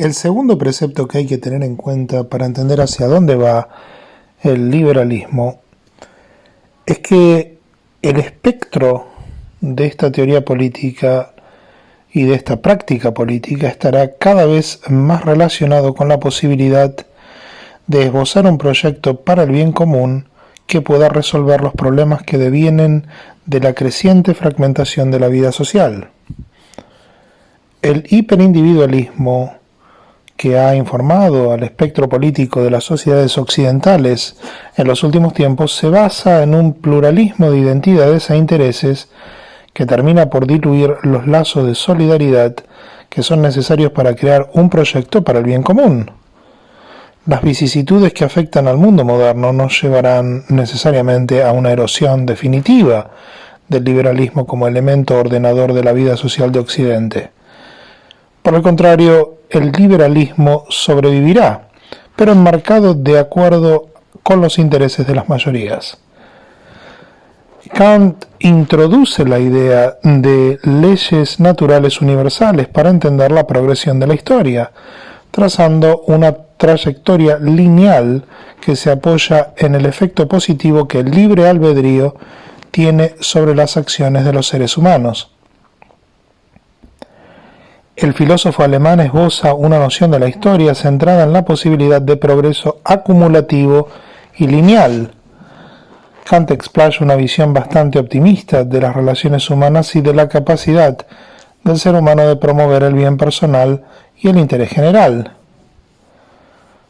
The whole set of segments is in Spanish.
El segundo precepto que hay que tener en cuenta para entender hacia dónde va el liberalismo es que el espectro de esta teoría política y de esta práctica política estará cada vez más relacionado con la posibilidad de esbozar un proyecto para el bien común que pueda resolver los problemas que devienen de la creciente fragmentación de la vida social. El hiperindividualismo que ha informado al espectro político de las sociedades occidentales en los últimos tiempos se basa en un pluralismo de identidades e intereses que termina por diluir los lazos de solidaridad que son necesarios para crear un proyecto para el bien común. Las vicisitudes que afectan al mundo moderno no llevarán necesariamente a una erosión definitiva del liberalismo como elemento ordenador de la vida social de Occidente. Por el contrario, el liberalismo sobrevivirá, pero enmarcado de acuerdo con los intereses de las mayorías. Kant introduce la idea de leyes naturales universales para entender la progresión de la historia, trazando una trayectoria lineal que se apoya en el efecto positivo que el libre albedrío tiene sobre las acciones de los seres humanos. El filósofo alemán esboza una noción de la historia centrada en la posibilidad de progreso acumulativo y lineal. Kant explaya una visión bastante optimista de las relaciones humanas y de la capacidad del ser humano de promover el bien personal y el interés general.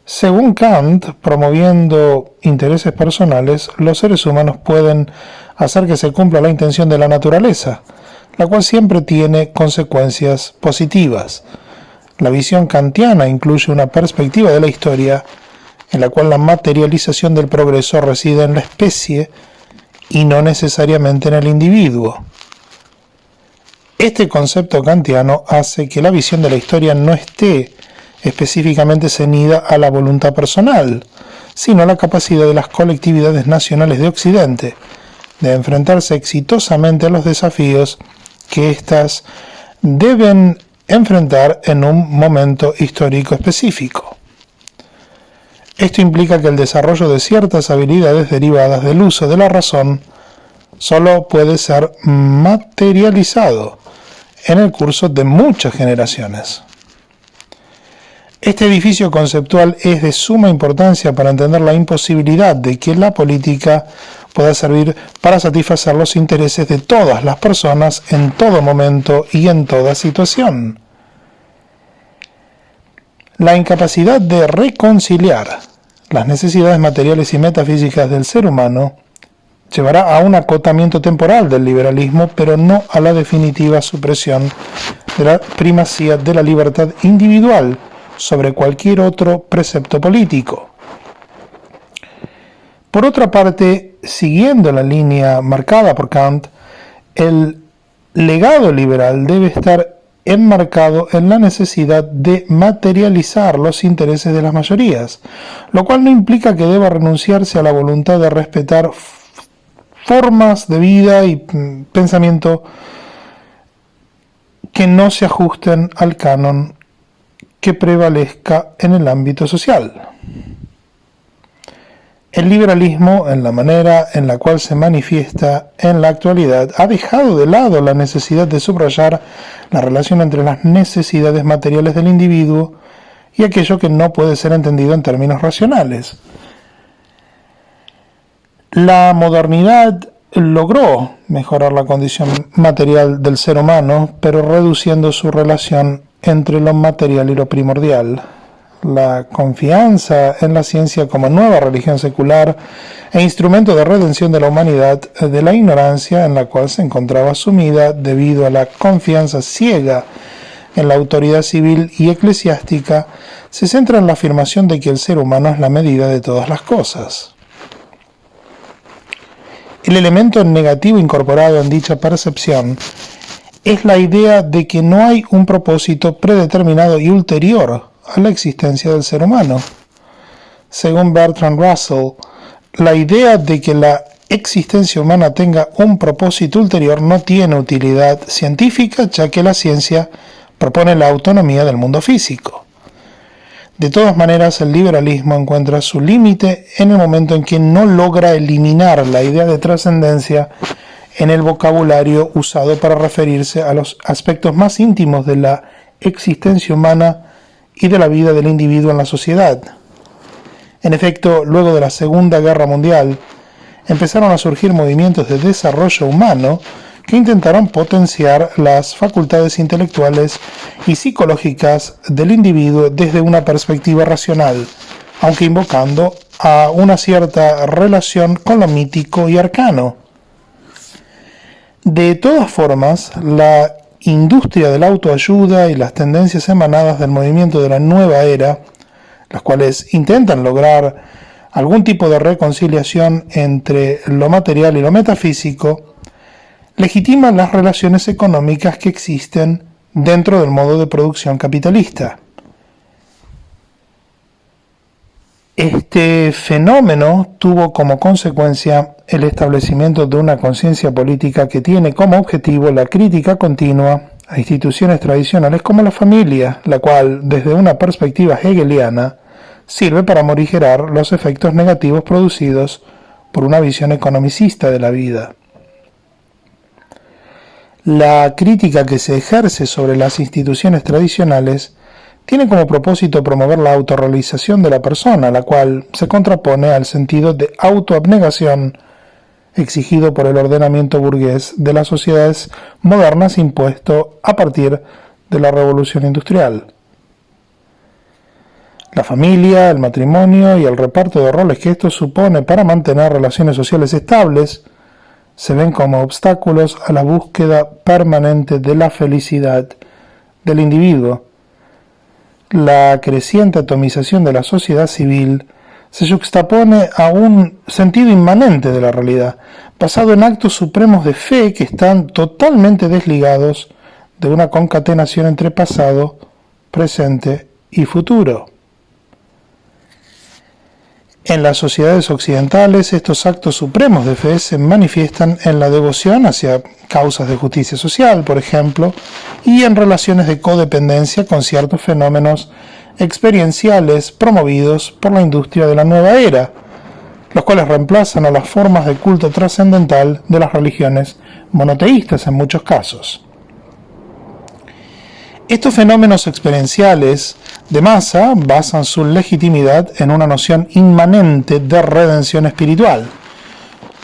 Según Kant, promoviendo intereses personales, los seres humanos pueden hacer que se cumpla la intención de la naturaleza, la cual siempre tiene consecuencias positivas. La visión kantiana incluye una perspectiva de la historia en la cual la materialización del progreso reside en la especie y no necesariamente en el individuo. Este concepto kantiano hace que la visión de la historia no esté específicamente ceñida a la voluntad personal, sino a la capacidad de las colectividades nacionales de Occidente de enfrentarse exitosamente a los desafíos que éstas deben enfrentar en un momento histórico específico. Esto implica que el desarrollo de ciertas habilidades derivadas del uso de la razón solo puede ser materializado en el curso de muchas generaciones. Este edificio conceptual es de suma importancia para entender la imposibilidad de que la política pueda servir para satisfacer los intereses de todas las personas en todo momento y en toda situación. La incapacidad de reconciliar las necesidades materiales y metafísicas del ser humano llevará a un acotamiento temporal del liberalismo, pero no a la definitiva supresión de la primacía de la libertad individual sobre cualquier otro precepto político. Por otra parte, siguiendo la línea marcada por Kant, el legado liberal debe estar enmarcado en la necesidad de materializar los intereses de las mayorías, lo cual no implica que deba renunciarse a la voluntad de respetar formas de vida y pensamiento que no se ajusten al canon que prevalezca en el ámbito social. El liberalismo, en la manera en la cual se manifiesta en la actualidad, ha dejado de lado la necesidad de subrayar la relación entre las necesidades materiales del individuo y aquello que no puede ser entendido en términos racionales. La modernidad logró mejorar la condición material del ser humano, pero reduciendo su relación entre lo material y lo primordial. La confianza en la ciencia como nueva religión secular e instrumento de redención de la humanidad de la ignorancia en la cual se encontraba sumida debido a la confianza ciega en la autoridad civil y eclesiástica, se centra en la afirmación de que el ser humano es la medida de todas las cosas. El elemento negativo incorporado en dicha percepción es la idea de que no hay un propósito predeterminado y ulterior a la existencia del ser humano. Según Bertrand Russell, la idea de que la existencia humana tenga un propósito ulterior no tiene utilidad científica, ya que la ciencia propone la autonomía del mundo físico. De todas maneras, el liberalismo encuentra su límite en el momento en que no logra eliminar la idea de trascendencia en el vocabulario usado para referirse a los aspectos más íntimos de la existencia humana y de la vida del individuo en la sociedad. En efecto, luego de la Segunda Guerra Mundial, empezaron a surgir movimientos de desarrollo humano que intentaron potenciar las facultades intelectuales y psicológicas del individuo desde una perspectiva racional, aunque invocando a una cierta relación con lo mítico y arcano. De todas formas, la industria de la autoayuda y las tendencias emanadas del movimiento de la nueva era, las cuales intentan lograr algún tipo de reconciliación entre lo material y lo metafísico, legitiman las relaciones económicas que existen dentro del modo de producción capitalista. Este fenómeno tuvo como consecuencia el establecimiento de una conciencia política que tiene como objetivo la crítica continua a instituciones tradicionales como la familia, la cual, desde una perspectiva hegeliana, sirve para morigerar los efectos negativos producidos por una visión economicista de la vida. La crítica que se ejerce sobre las instituciones tradicionales tiene como propósito promover la autorrealización de la persona, la cual se contrapone al sentido de autoabnegación exigido por el ordenamiento burgués de las sociedades modernas impuesto a partir de la Revolución Industrial. La familia, el matrimonio y el reparto de roles que esto supone para mantener relaciones sociales estables se ven como obstáculos a la búsqueda permanente de la felicidad del individuo. La creciente atomización de la sociedad civil se juxtapone a un sentido inmanente de la realidad, basado en actos supremos de fe que están totalmente desligados de una concatenación entre pasado, presente y futuro. En las sociedades occidentales, estos actos supremos de fe se manifiestan en la devoción hacia causas de justicia social, por ejemplo, y en relaciones de codependencia con ciertos fenómenos experienciales promovidos por la industria de la nueva era, los cuales reemplazan a las formas de culto trascendental de las religiones monoteístas en muchos casos. Estos fenómenos experienciales de masa basan su legitimidad en una noción inmanente de redención espiritual.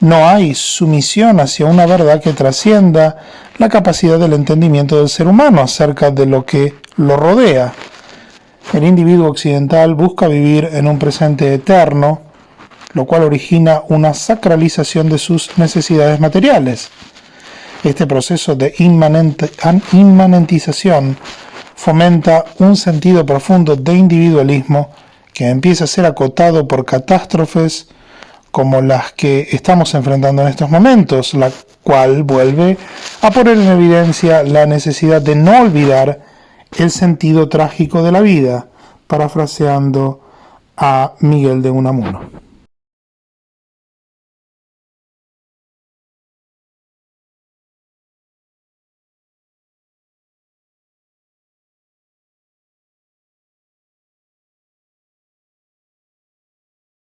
No hay sumisión hacia una verdad que trascienda la capacidad del entendimiento del ser humano acerca de lo que lo rodea. El individuo occidental busca vivir en un presente eterno, lo cual origina una sacralización de sus necesidades materiales. Este proceso de inmanentización fomenta un sentido profundo de individualismo que empieza a ser acotado por catástrofes como las que estamos enfrentando en estos momentos, la cual vuelve a poner en evidencia la necesidad de no olvidar el sentido trágico de la vida, parafraseando a Miguel de Unamuno.